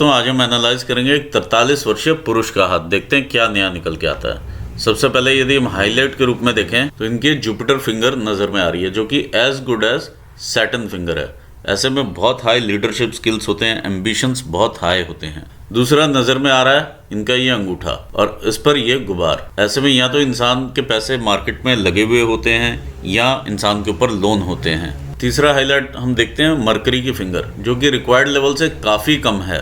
दोस्तों आज हम एनालाइज करेंगे एक 43 वर्षीय पुरुष का हाथ। देखते हैं क्या नया निकल के आता है। सबसे पहले यदि हम हाईलाइट के रूप में देखें तो इनकी जुपिटर फिंगर नज़र में आ रही है, जो कि as good as Saturn finger है। ऐसे में बहुत हाई लीडरशिप स्किल्स होते हैं, एम्बिशंस बहुत हाई होते हैं। दूसरा नज़र में आ रहा है इनका ये अंगूठा और इस पर ये गुबार। ऐसे में या तो इंसान के पैसे मार्केट में लगे हुए होते हैं या इंसान के ऊपर लोन होते हैं। तीसरा हाईलाइट हम देखते हैं मरकरी की फिंगर, जो कि रिक्वायर्ड लेवल से काफ़ी कम है।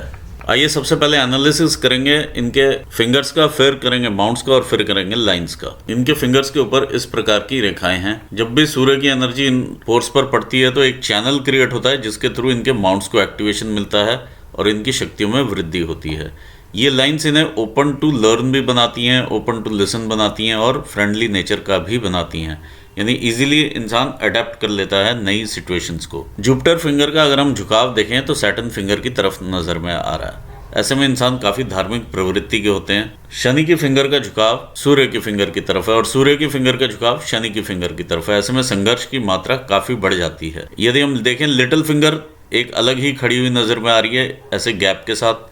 आइए सबसे पहले एनालिसिस करेंगे इनके फिंगर्स का, फिर करेंगे माउंट्स का और फिर करेंगे लाइंस का। इनके फिंगर्स के ऊपर इस प्रकार की रेखाएं हैं। जब भी सूर्य की एनर्जी इन पोर्स पर पड़ती है तो एक चैनल क्रिएट होता है जिसके थ्रू इनके माउंट्स को एक्टिवेशन मिलता है और इनकी शक्तियों में वृद्धि होती है। ये लाइंस इन्हें ओपन टू लर्न भी बनाती हैं, ओपन टू लिसन बनाती हैं और फ्रेंडली नेचर का भी बनाती हैं, यानी इजीली इंसान अडेप्ट कर लेता है नई सिचुएशंस को। जुपिटर फिंगर का अगर हम झुकाव देखें तो सैटर्न फिंगर की तरफ नज़र में आ रहा है। ऐसे में इंसान काफ़ी धार्मिक प्रवृत्ति के होते हैं। शनि की फिंगर का झुकाव सूर्य की फिंगर की तरफ है और सूर्य की फिंगर का झुकाव शनि की फिंगर की तरफ है। ऐसे में संघर्ष की मात्रा काफ़ी बढ़ जाती है। यदि हम देखें लिटिल फिंगर एक अलग ही खड़ी हुई नज़र में आ रही है ऐसे गैप के साथ,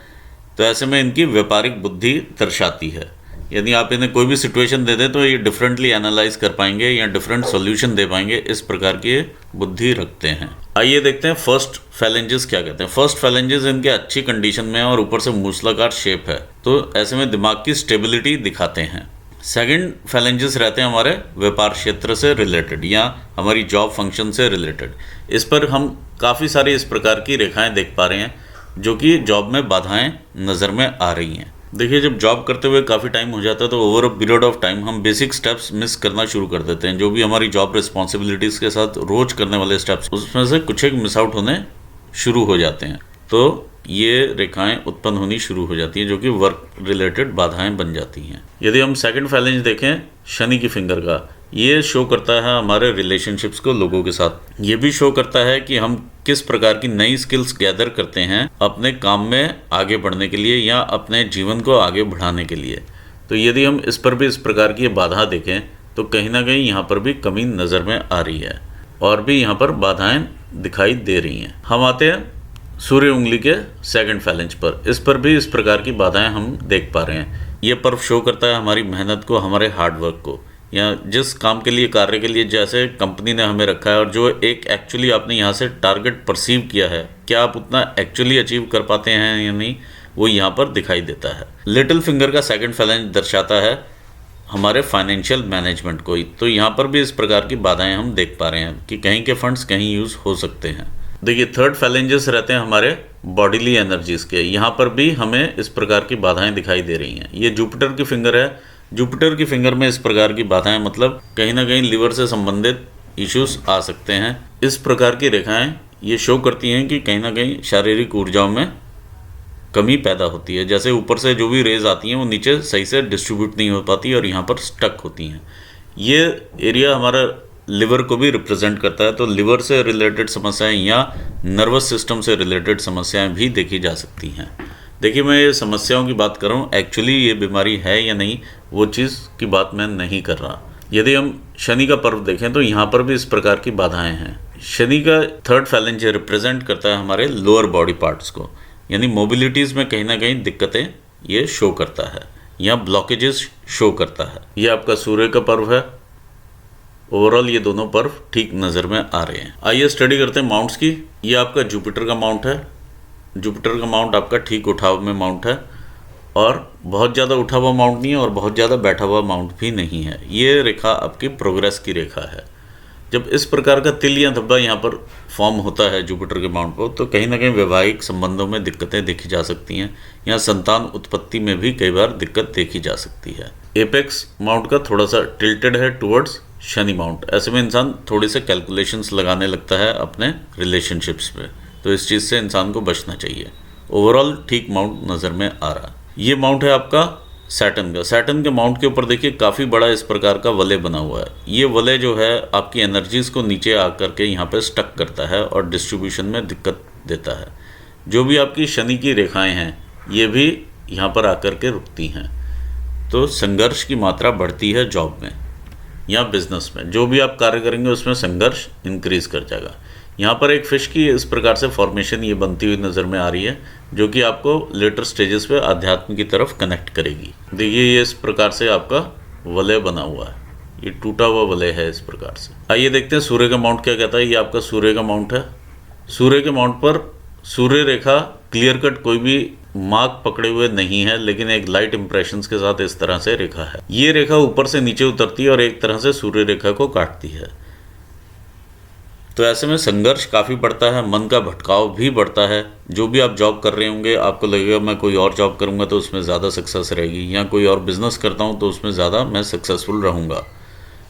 तो ऐसे में इनकी व्यापारिक बुद्धि दर्शाती है। यदि आप इन्हें कोई भी सिचुएशन दे दें तो ये डिफरेंटली एनालाइज कर पाएंगे या डिफरेंट सॉल्यूशन दे पाएंगे, इस प्रकार की बुद्धि रखते हैं। आइए देखते हैं फर्स्ट फैलेंजेस क्या कहते हैं। फर्स्ट फैलेंजेस इनके अच्छी कंडीशन में है और ऊपर से मूसलाकार शेप है, तो ऐसे में दिमाग की स्टेबिलिटी दिखाते हैं। सेकंड फैलेंजेस रहते हैं हमारे व्यापार क्षेत्र से रिलेटेड या हमारी जॉब फंक्शन से रिलेटेड। इस पर हम काफ़ी सारी इस प्रकार की रेखाएं देख पा रहे हैं जो कि जॉब में बाधाएं नज़र में आ रही हैं। देखिए, जब जॉब करते हुए काफ़ी टाइम हो जाता है तो over a period of time हम बेसिक स्टेप्स मिस करना शुरू कर देते हैं। जो भी हमारी जॉब रिस्पॉन्सिबिलिटीज़ के साथ रोज करने वाले स्टेप्स, उसमें से कुछ एक मिस आउट होने शुरू हो जाते हैं, तो ये रेखाएं उत्पन्न होनी शुरू हो जाती हैं जो कि वर्क रिलेटेड बाधाएं बन जाती हैं। यदि हम सेकंड फैलेंज देखें शनि की फिंगर का, ये शो करता है हमारे रिलेशनशिप्स को लोगों के साथ। ये भी शो करता है कि हम किस प्रकार की नई स्किल्स गैदर करते हैं अपने काम में आगे बढ़ने के लिए या अपने जीवन को आगे बढ़ाने के लिए। तो यदि हम इस पर भी इस प्रकार की बाधा देखें तो कहीं ना कहीं यहाँ पर भी कमी नज़र में आ रही है और भी यहाँ पर बाधाएं दिखाई दे रही हैं। हम आते हैं सूर्य उंगली के सेकंड फैलेंज पर। इस पर भी इस प्रकार की बाधाएं हम देख पा रहे हैं। ये पर्व शो करता है हमारी मेहनत को, हमारे हार्डवर्क को, या जिस काम के लिए, कार्य के लिए जैसे कंपनी ने हमें रखा है और जो एक एक्चुअली आपने यहाँ से टारगेट परसीव किया है, क्या आप उतना एक्चुअली अचीव कर पाते हैं या नहीं, वो यहाँ पर दिखाई देता है। लिटिल फिंगर का सेकंड फैलेंज दर्शाता है हमारे फाइनेंशियल मैनेजमेंट को। तो यहाँ पर भी इस प्रकार की बाधाएं हम देख पा रहे हैं कि कहीं के फंड्स कहीं यूज़ हो सकते हैं। देखिए, थर्ड फैलेंजेस रहते हैं हमारे बॉडीली एनर्जीज के। यहाँ पर भी हमें इस प्रकार की बाधाएं दिखाई दे रही हैं। ये जुपिटर की फिंगर है। जुपिटर की फिंगर में इस प्रकार की बाधाएं मतलब कहीं ना कहीं लिवर से संबंधित इश्यूज आ सकते हैं। इस प्रकार की रेखाएं ये शो करती हैं कि कहीं ना कहीं शारीरिक ऊर्जाओं में कमी पैदा होती है। जैसे ऊपर से जो भी रेज आती हैं वो नीचे सही से डिस्ट्रीब्यूट नहीं हो पाती और यहाँ पर स्टक होती हैं। ये एरिया हमारा लिवर को भी रिप्रेजेंट करता है, तो लिवर से रिलेटेड समस्याएं या नर्वस सिस्टम से रिलेटेड समस्याएं भी देखी जा सकती हैं। देखिए, मैं ये समस्याओं की बात कर रहा हूँ, एक्चुअली ये बीमारी है या नहीं वो चीज़ की बात मैं नहीं कर रहा। यदि हम शनि का पर्व देखें तो यहाँ पर भी इस प्रकार की बाधाएं हैं। शनि का थर्ड फैलेंज रिप्रेजेंट करता है हमारे लोअर बॉडी पार्ट्स को, यानी मोबिलिटीज़ में कहीं ना कहीं दिक्कतें ये शो करता है या ब्लॉकेजेस शो करता है। ये आपका सूर्य का पर्व है। ओवरऑल ये दोनों पर्व ठीक नज़र में आ रहे हैं। आइए स्टडी करते हैं माउंट्स की। ये आपका जुपिटर का माउंट है। जुपिटर का माउंट आपका ठीक उठा हुआ में माउंट है और बहुत ज़्यादा उठा हुआ माउंट नहीं है और बहुत ज़्यादा बैठा हुआ माउंट भी नहीं है। ये रेखा आपकी प्रोग्रेस की रेखा है। जब इस प्रकार का तिल या धब्बा यहाँ पर फॉर्म होता है जुपिटर के माउंट पर, तो कहीं ना कहीं वैवाहिक संबंधों में दिक्कतें देखी जा सकती हैं या संतान उत्पत्ति में भी कई बार दिक्कत देखी जा सकती है। एपेक्स माउंट का थोड़ा सा टिल्टेड है टुवर्ड्स शनि माउंट। ऐसे में इंसान थोड़ी से कैलकुलेशंस लगाने लगता है अपने रिलेशनशिप्स में, तो इस चीज़ से इंसान को बचना चाहिए। ओवरऑल ठीक माउंट नज़र में आ रहा। ये माउंट है आपका सैटर्न का। सैटर्न के माउंट के ऊपर देखिए काफ़ी बड़ा इस प्रकार का वलय बना हुआ है। ये वलय जो है आपकी एनर्जीज़ को नीचे आकर के यहाँ पे स्टक करता है और डिस्ट्रीब्यूशन में दिक्कत देता है। जो भी आपकी शनि की रेखाएं हैं ये भी यहाँ पर आकर के रुकती हैं, तो संघर्ष की मात्रा बढ़ती है जॉब में या बिजनेस में। जो भी आप कार्य करेंगे उसमें संघर्ष इंक्रीज कर जाएगा। यहाँ पर एक फिश की इस प्रकार से फॉर्मेशन ये बनती हुई नज़र में आ रही है, जो कि आपको लेटर स्टेजेस पे अध्यात्म की तरफ कनेक्ट करेगी। देखिए ये इस प्रकार से आपका वलय बना हुआ है, ये टूटा हुआ वलय है इस प्रकार से। आइए देखते हैं सूर्य का माउंट क्या कहता है। ये आपका सूर्य का माउंट है। सूर्य के माउंट पर सूर्य रेखा क्लियर कट कोई भी मार्क पकड़े हुए नहीं है, लेकिन एक लाइट इंप्रेशंस के साथ इस तरह से रेखा है। ये रेखा ऊपर से नीचे उतरती है और एक तरह से सूर्य रेखा को काटती है। तो ऐसे में संघर्ष काफ़ी बढ़ता है, मन का भटकाव भी बढ़ता है। जो भी आप जॉब कर रहे होंगे, आपको लगेगा मैं कोई और जॉब करूंगा तो उसमें ज़्यादा सक्सेस रहेगी, या कोई और बिजनेस करता हूं तो उसमें ज़्यादा मैं सक्सेसफुल रहूंगा।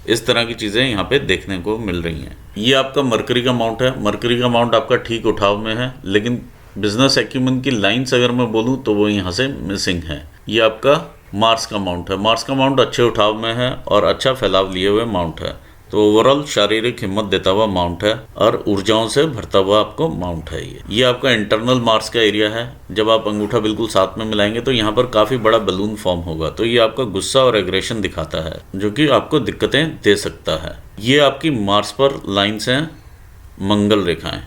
इस तरह की चीज़ें यहाँ पे देखने को मिल रही हैं। ये आपका मरकरी का माउंट है। मरकरी का माउंट आपका ठीक उठाव में है, लेकिन बिजनेस एक्यूमेंट की लाइन्स अगर मैं बोलूँ तो वो यहाँ से मिसिंग है। ये आपका मार्स का माउंट है। मार्स का माउंट अच्छे उठाव में है और अच्छा फैलाव लिए हुए माउंट है। तो ओवरऑल शारीरिक हिम्मत देता हुआ माउंट है और ऊर्जाओं से भरता हुआ आपको माउंट है। ये आपका इंटरनल मार्स का एरिया है। जब आप अंगूठा बिल्कुल साथ में मिलाएंगे तो यहाँ पर काफ़ी बड़ा बलून फॉर्म होगा। तो ये आपका गुस्सा और एग्रेशन दिखाता है, जो कि आपको दिक्कतें दे सकता है। ये आपकी मार्स पर लाइन्स हैं, मंगल रेखाएं।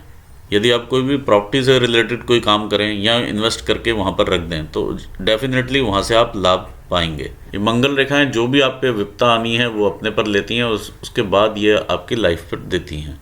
यदि आप कोई भी प्रॉपर्टी से रिलेटेड कोई काम करें या इन्वेस्ट करके वहाँ पर रख दें तो डेफिनेटली वहाँ से आप लाभ पाएंगे। ये मंगल रेखाएं जो भी आप पे विपत्ता आनी है वो अपने पर लेती हैं, उसके बाद ये आपकी लाइफ पर देती हैं।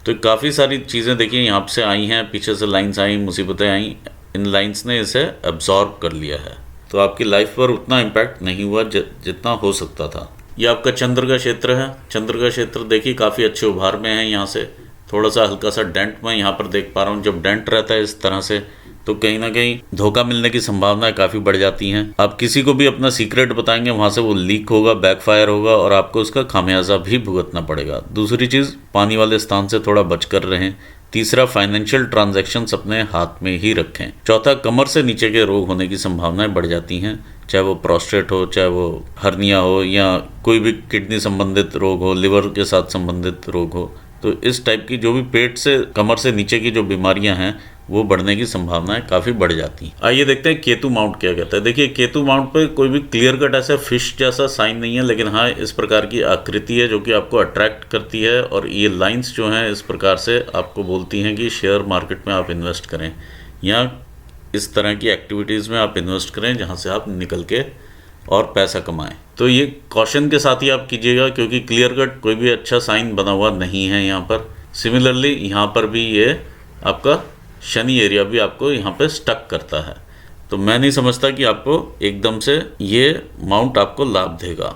तो काफ़ी सारी चीज़ें देखिए यहाँ से आई हैं, पीछे से लाइंस आई, मुसीबतें आई, इन लाइंस ने इसे एब्जॉर्ब कर लिया है। तो आपकी लाइफ पर उतना इम्पैक्ट नहीं हुआ जितना हो सकता था। ये आपका चंद्र का क्षेत्र है। चंद्र का क्षेत्र देखिए काफ़ी अच्छे उभार में है। यहाँ से थोड़ा सा हल्का सा डेंट मैं यहाँ पर देख पा रहा हूँ। जब डेंट रहता है इस तरह से तो कहीं ना कहीं धोखा मिलने की संभावनाएं काफ़ी बढ़ जाती हैं। आप किसी को भी अपना सीक्रेट बताएंगे, वहाँ से वो लीक होगा, बैकफायर होगा और आपको उसका खामियाजा भी भुगतना पड़ेगा। दूसरी चीज़, पानी वाले स्थान से थोड़ा बचकर रहें। तीसरा, फाइनेंशियल ट्रांजैक्शंस अपने हाथ में ही रखें। चौथा, कमर से नीचे के रोग होने की संभावनाएं बढ़ जाती हैं, चाहे वो प्रोस्टेट हो, चाहे वो हर्निया हो, या कोई भी किडनी संबंधित रोग हो, लिवर के साथ संबंधित रोग हो। तो इस टाइप की जो भी पेट से कमर से नीचे की जो बीमारियां हैं वो बढ़ने की संभावनाएं काफ़ी बढ़ जाती हैं। आइए देखते हैं केतु माउंट क्या कहता है। देखिए केतु माउंट पे कोई भी क्लियर कट ऐसा फिश जैसा साइन नहीं है, लेकिन हाँ इस प्रकार की आकृति है जो कि आपको अट्रैक्ट करती है। और ये लाइंस जो हैं इस प्रकार से आपको बोलती हैं कि शेयर मार्केट में आप इन्वेस्ट करें या इस तरह की एक्टिविटीज़ में आप इन्वेस्ट करें जहाँ से आप निकल के और पैसा कमाएं। तो ये कॉशन के साथ ही आप कीजिएगा, क्योंकि क्लियर कट कोई भी अच्छा साइन बना हुआ नहीं है यहाँ पर। सिमिलरली यहाँ पर भी ये आपका शनि एरिया भी आपको यहाँ पे स्टक करता है। तो मैं नहीं समझता कि आपको एकदम से ये माउंट आपको लाभ देगा,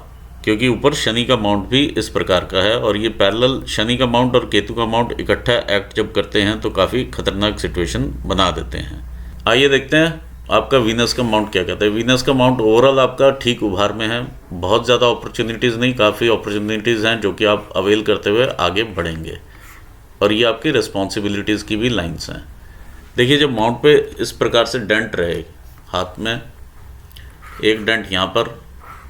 क्योंकि ऊपर शनि का माउंट भी इस प्रकार का है और ये पैरेलल शनि का माउंट और केतु का माउंट इकट्ठा एक्ट जब करते हैं तो काफ़ी खतरनाक सिचुएशन बना देते हैं। आइए देखते हैं आपका वीनस का माउंट क्या कहता है। वीनस का माउंट ओवरऑल आपका ठीक उभार में है। बहुत ज़्यादा अपॉर्चुनिटीज़ नहीं, काफ़ी अपॉर्चुनिटीज़ हैं जो कि आप अवेल करते हुए आगे बढ़ेंगे। और ये आपकी रिस्पॉन्सिबिलिटीज़ की भी लाइन्स हैं। देखिए जब माउंट पे इस प्रकार से डेंट रहे हाथ में, एक डेंट यहाँ पर,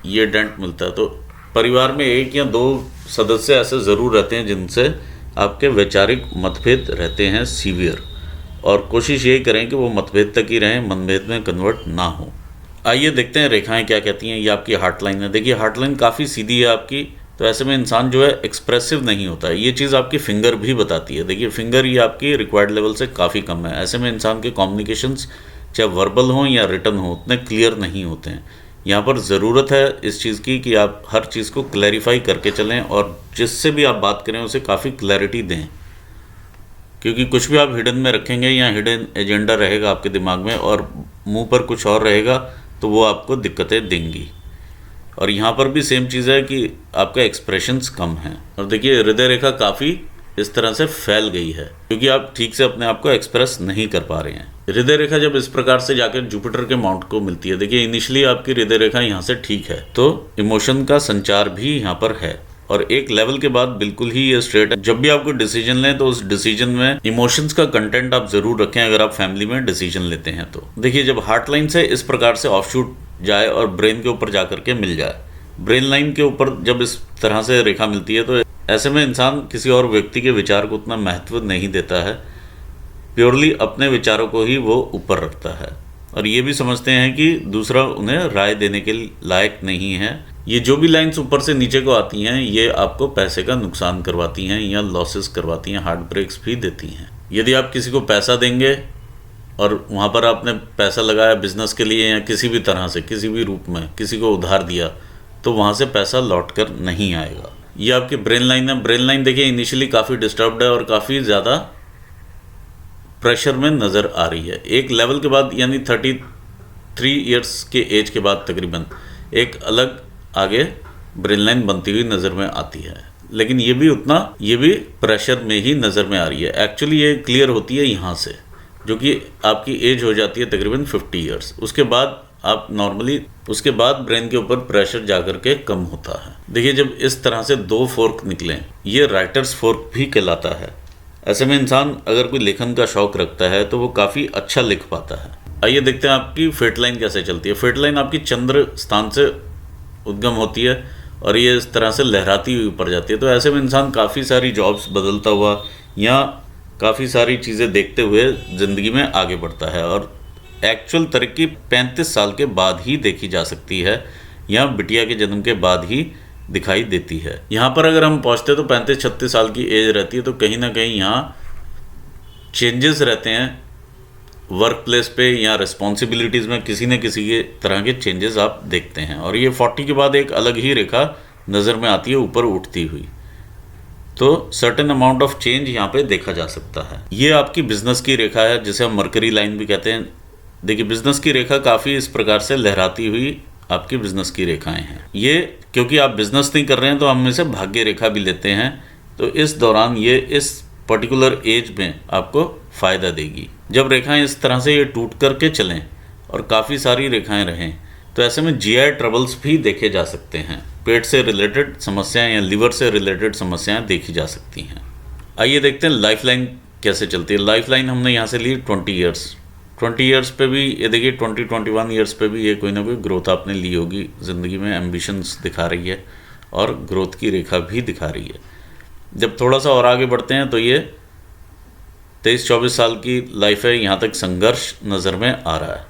ये डेंट मिलता है, तो परिवार में एक या दो सदस्य ऐसे ज़रूर रहते हैं जिनसे आपके वैचारिक मतभेद रहते हैं सीवियर, और कोशिश यही करें कि वो मतभेद तक ही रहें, मनभेद में कन्वर्ट ना हो। आइए देखते हैं रेखाएं क्या कहती हैं। ये आपकी हार्ट लाइन है। देखिए हार्ट लाइन काफ़ी सीधी है आपकी, तो ऐसे में इंसान जो है एक्सप्रेसिव नहीं होता है। ये चीज़ आपकी फिंगर भी बताती है। देखिए फिंगर ये आपकी रिक्वायर्ड लेवल से काफ़ी कम है। ऐसे में इंसान के कम्युनिकेशंस चाहे वर्बल हों या रिटन हो उतने क्लियर नहीं होते हैं। यहाँ पर ज़रूरत है इस चीज़ की कि आप हर चीज़ को क्लैरिफाई करके चलें और जिससे भी आप बात करें उसे काफ़ी क्लैरिटी दें, क्योंकि कुछ भी आप हिडन में रखेंगे या हिडन एजेंडा रहेगा आपके दिमाग में और मुंह पर कुछ और रहेगा तो वो आपको दिक्कतें देंगी। और यहाँ पर भी सेम चीज़ है कि आपका एक्सप्रेशंस कम है। और देखिए हृदय रेखा काफ़ी इस तरह से फैल गई है क्योंकि आप ठीक से अपने आप को एक्सप्रेस नहीं कर पा रहे हैं। हृदय रेखा जब इस प्रकार से जाकर जुपिटर के माउंट को मिलती है, देखिए इनिशियली आपकी हृदय रेखा यहाँ से ठीक है, तो इमोशन का संचार भी यहाँ पर है और एक लेवल के बाद बिल्कुल ही ये स्ट्रेट है। जब भी आपको डिसीजन लें तो उस डिसीजन में इमोशंस का कंटेंट आप जरूर रखें अगर आप फैमिली में डिसीजन लेते हैं तो। देखिए जब हार्ट लाइन से इस प्रकार से ऑफशूट जाए और ब्रेन के ऊपर जाकर के मिल जाए, ब्रेन लाइन के ऊपर जब इस तरह से रेखा मिलती है तो ऐसे में इंसान किसी और व्यक्ति के विचार को उतना महत्व नहीं देता है, प्योरली अपने विचारों को ही वो ऊपर रखता है और ये भी समझते हैं कि दूसरा उन्हें राय देने के लायक नहीं है ये जो भी लाइंस ऊपर से नीचे को आती हैं ये आपको पैसे का नुकसान करवाती हैं या लॉसेस करवाती हैं, हार्ट ब्रेक्स भी देती हैं। यदि आप किसी को पैसा देंगे और वहाँ पर आपने पैसा लगाया बिजनेस के लिए या किसी भी तरह से, किसी भी रूप में किसी को उधार दिया, तो वहाँ से पैसा लौट कर नहीं आएगा। ये आपकी ब्रेन लाइन है। ब्रेन लाइन देखिए इनिशियली काफ़ी डिस्टर्ब्ड है और काफ़ी ज़्यादा प्रेशर में नज़र आ रही है। एक लेवल के बाद यानी 33 ईयर्स के एज के बाद तकरीबन एक अलग आगे ब्रेन लाइन बनती हुई नज़र में आती है, लेकिन ये भी प्रेशर में ही नज़र में आ रही है। एक्चुअली ये क्लियर होती है यहाँ से, जो कि आपकी एज हो जाती है तकरीबन 50 ईयर्स। उसके बाद आप नॉर्मली उसके बाद ब्रेन के ऊपर प्रेशर जा कर के कम होता है। देखिए जब इस तरह से 2 फोर्क निकलें, ये राइटर्स फोर्क भी कहलाता है। ऐसे में इंसान अगर कोई लेखन का शौक रखता है तो वो काफ़ी अच्छा लिख पाता है। आइए देखते हैं आपकी फेट लाइन कैसे चलती है। फेट लाइन आपकी चंद्र स्थान से उद्गम होती है और ये इस तरह से लहराती हुई ऊपर जाती है। तो ऐसे में इंसान काफ़ी सारी जॉब्स बदलता हुआ या काफ़ी सारी चीज़ें देखते हुए ज़िंदगी में आगे बढ़ता है और एक्चुअल तरक्की 35 साल के बाद ही देखी जा सकती है या बिटिया के जन्म के बाद ही दिखाई देती है। यहाँ पर अगर हम पहुँचते तो 35-36 साल की एज रहती है, तो कहीं ना कहीं यहाँ चेंजेस रहते हैं वर्क प्लेस पे या रिस्पॉन्सिबिलिटीज़ में, किसी न किसी के तरह के चेंजेस आप देखते हैं। और ये 40 के बाद एक अलग ही रेखा नज़र में आती है ऊपर उठती हुई, तो सर्टेन अमाउंट ऑफ चेंज यहाँ पे देखा जा सकता है। ये आपकी बिजनेस की रेखा है जिसे हम मरकरी लाइन भी कहते हैं। देखिए बिजनेस की रेखा काफ़ी इस प्रकार से लहराती हुई आपकी बिजनेस की रेखाएं हैं। ये क्योंकि आप बिजनेस नहीं कर रहे हैं तो हम इसे भाग्य रेखा भी लेते हैं। तो इस दौरान ये इस पर्टिकुलर एज में आपको फ़ायदा देगी। जब रेखाएं इस तरह से ये टूट करके चलें और काफ़ी सारी रेखाएं रहें, तो ऐसे में जीआई ट्रबल्स भी देखे जा सकते हैं। पेट से रिलेटेड समस्याएं या लिवर से रिलेटेड समस्याएं देखी जा सकती हैं। आइए देखते हैं लाइफ लाइन कैसे चलती है। लाइफ लाइन हमने यहाँ से ली 20 ईयर्स। 20 ईयर्स पे भी ये देखिए 20-21 ईयर्स पे भी ये कोई ना कोई ग्रोथ आपने ली होगी ज़िंदगी में। एम्बिशंस दिखा रही है और ग्रोथ की रेखा भी दिखा रही है। जब थोड़ा सा और आगे बढ़ते हैं तो ये 23-24 साल की लाइफ है। यहाँ तक संघर्ष नज़र में आ रहा है।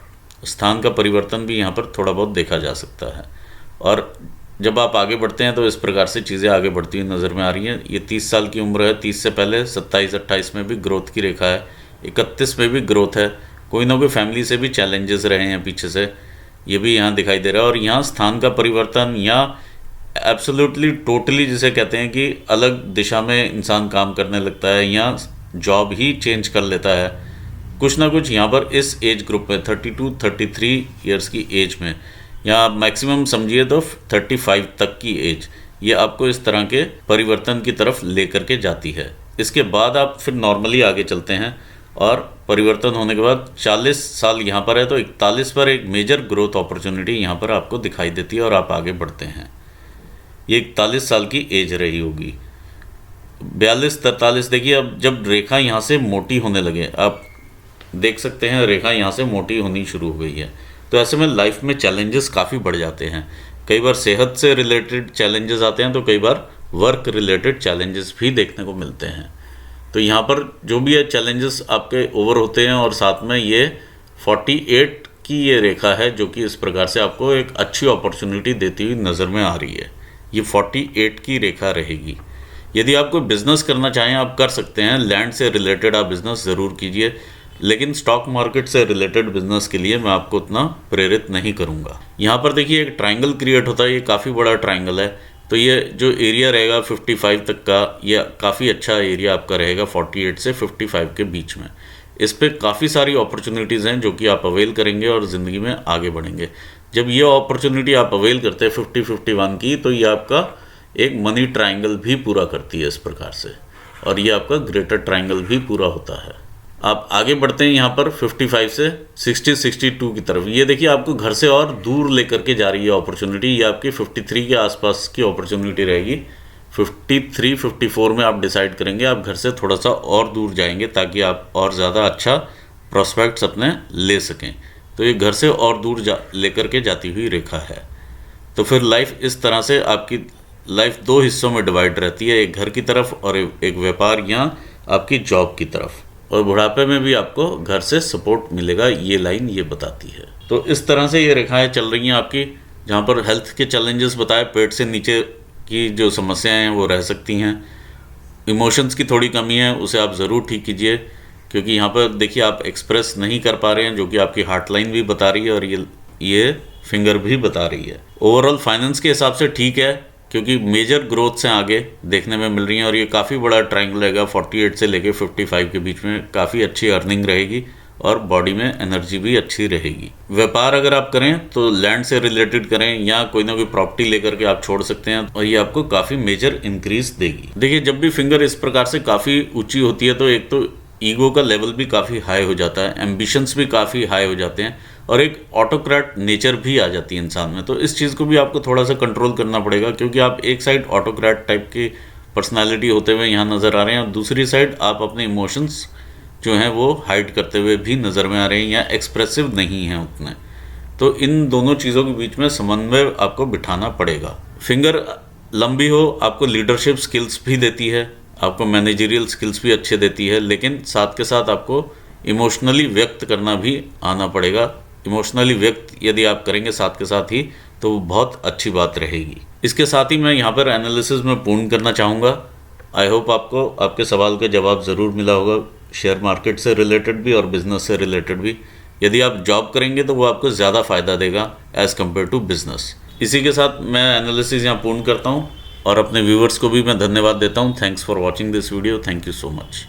स्थान का परिवर्तन भी यहाँ पर थोड़ा बहुत देखा जा सकता है। और जब आप आगे बढ़ते हैं तो इस प्रकार से चीज़ें आगे बढ़ती हुई नज़र में आ रही हैं। ये 30 साल की उम्र है। 30 से पहले 27-28 में भी ग्रोथ की रेखा है। 31 में भी ग्रोथ है। कोई ना कोई फैमिली से भी चैलेंजेस रहे हैं पीछे से, ये भी यहाँ दिखाई दे रहा है। और यहाँ स्थान का परिवर्तन या एब्सोल्युटली टोटली जिसे कहते हैं कि अलग दिशा में इंसान काम करने लगता है या जॉब ही चेंज कर लेता है, कुछ ना कुछ यहाँ पर इस एज ग्रुप में 32-33 ईयर्स की एज में, या मैक्सिमम समझिए तो 35 तक की एज, ये आपको इस तरह के परिवर्तन की तरफ लेकर के जाती है। इसके बाद आप फिर नॉर्मली आगे चलते हैं और परिवर्तन होने के बाद 40 साल यहाँ पर है तो 41 पर एक मेजर ग्रोथ अपॉर्चुनिटी यहाँ पर आपको दिखाई देती है और आप आगे बढ़ते हैं। ये 41 साल की एज रही होगी। 42-43 देखिए, अब जब रेखा यहाँ से मोटी होने लगे, आप देख सकते हैं रेखा यहाँ से मोटी होनी शुरू हो गई है, तो ऐसे में लाइफ में चैलेंजेस काफ़ी बढ़ जाते हैं। कई बार सेहत से रिलेटेड चैलेंजेस आते हैं तो कई बार वर्क रिलेटेड चैलेंजेस भी देखने को मिलते हैं। तो यहाँ पर जो भी है चैलेंजेस आपके ओवर होते हैं और साथ में ये 48 की ये रेखा है जो कि इस प्रकार से आपको एक अच्छी अपॉर्चुनिटी देती हुई नज़र में आ रही है। ये 48 की रेखा रहेगी। यदि आप कोई बिज़नेस करना चाहें आप कर सकते हैं। लैंड से रिलेटेड आप बिज़नेस ज़रूर कीजिए, लेकिन स्टॉक मार्केट से रिलेटेड बिज़नेस के लिए मैं आपको उतना प्रेरित नहीं करूंगा। यहाँ पर देखिए एक ट्रायंगल क्रिएट होता है। ये काफ़ी बड़ा ट्रायंगल है, तो ये जो एरिया रहेगा 55 तक का, यह काफ़ी अच्छा एरिया आपका रहेगा 48 से 55 के बीच में। इस पर काफ़ी सारी अपॉर्चुनिटीज़ हैं जो कि आप अवेल करेंगे और ज़िंदगी में आगे बढ़ेंगे। जब ये अपॉर्चुनिटी आप अवेल करते हैं 50-51 की, तो ये आपका एक मनी ट्रायंगल भी पूरा करती है इस प्रकार से, और ये आपका ग्रेटर ट्रायंगल भी पूरा होता है। आप आगे बढ़ते हैं यहाँ पर 55 से 60-62 की तरफ। ये देखिए आपको घर से और दूर लेकर के जा रही है अपॉर्चुनिटी। ये आपकी 53 के आसपास की अपॉर्चुनिटी रहेगी। 53-54 में आप डिसाइड करेंगे आप घर से थोड़ा सा और दूर जाएंगे ताकि आप और ज़्यादा अच्छा प्रोस्पेक्ट्स अपने ले सकें। तो ये घर से और दूर लेकर के जाती हुई रेखा है। तो फिर लाइफ इस तरह से आपकी लाइफ 2 हिस्सों में डिवाइड रहती है, एक घर की तरफ और एक व्यापार या आपकी जॉब की तरफ। और बुढ़ापे में भी आपको घर से सपोर्ट मिलेगा, ये लाइन ये बताती है। तो इस तरह से ये रेखाएं चल रही हैं आपकी जहाँ पर हेल्थ के चैलेंजेस बताए, पेट से नीचे की जो समस्याएं हैं वो रह सकती हैं। इमोशंस की थोड़ी कमी है, उसे आप ज़रूर ठीक कीजिए, क्योंकि यहाँ पर देखिए आप एक्सप्रेस नहीं कर पा रहे हैं, जो कि आपकी हार्ट लाइन भी बता रही है और ये फिंगर भी बता रही है। ओवरऑल फाइनेंस के हिसाब से ठीक है, क्योंकि मेजर ग्रोथ से आगे देखने में मिल रही हैं और ये काफ़ी बड़ा ट्रायंगल रहेगा 48 से लेके 55 के बीच में। काफ़ी अच्छी अर्निंग रहेगी और बॉडी में एनर्जी भी अच्छी रहेगी। व्यापार अगर आप करें तो लैंड से रिलेटेड करें या कोई ना कोई प्रॉपर्टी लेकर के आप छोड़ सकते हैं और ये आपको काफ़ी मेजर इंक्रीज देगी। देखिए जब भी फिंगर इस प्रकार से काफ़ी ऊंची होती है तो एक तो ईगो का लेवल भी काफ़ी हाई हो जाता है, एम्बिशंस भी काफ़ी हाई हो जाते हैं और एक ऑटोक्रेट नेचर भी आ जाती है इंसान में। तो इस चीज़ को भी आपको थोड़ा सा कंट्रोल करना पड़ेगा, क्योंकि आप एक साइड ऑटोक्रेट टाइप की पर्सनालिटी होते हुए यहाँ नज़र आ रहे हैं और दूसरी साइड आप अपने इमोशंस जो हैं वो हाइड करते हुए भी नज़र में आ रहे हैं या एक्सप्रेसिव नहीं हैं उतने। तो इन दोनों चीज़ों के बीच में समन्वय आपको बिठाना पड़ेगा। फिंगर लंबी हो आपको लीडरशिप स्किल्स भी देती है, आपको मैनेजरियल स्किल्स भी अच्छे देती है, लेकिन साथ के साथ आपको इमोशनली व्यक्त करना भी आना पड़ेगा। इमोशनली व्यक्त यदि आप करेंगे साथ के साथ ही तो वो बहुत अच्छी बात रहेगी। इसके साथ ही मैं यहाँ पर एनालिसिस में पूर्ण करना चाहूँगा। आई होप आपको आपके सवाल का जवाब ज़रूर मिला होगा, शेयर मार्केट से रिलेटेड भी और बिज़नेस से रिलेटेड भी। यदि आप जॉब करेंगे तो वो आपको ज़्यादा फ़ायदा देगा एज़ कम्पेयर टू बिज़नेस। इसी के साथ मैं एनालिसिस यहाँ पूर्ण करता हूँ और अपने व्यूवर्स को भी मैं धन्यवाद देता हूँ। Thanks for watching this video. Thank you so much.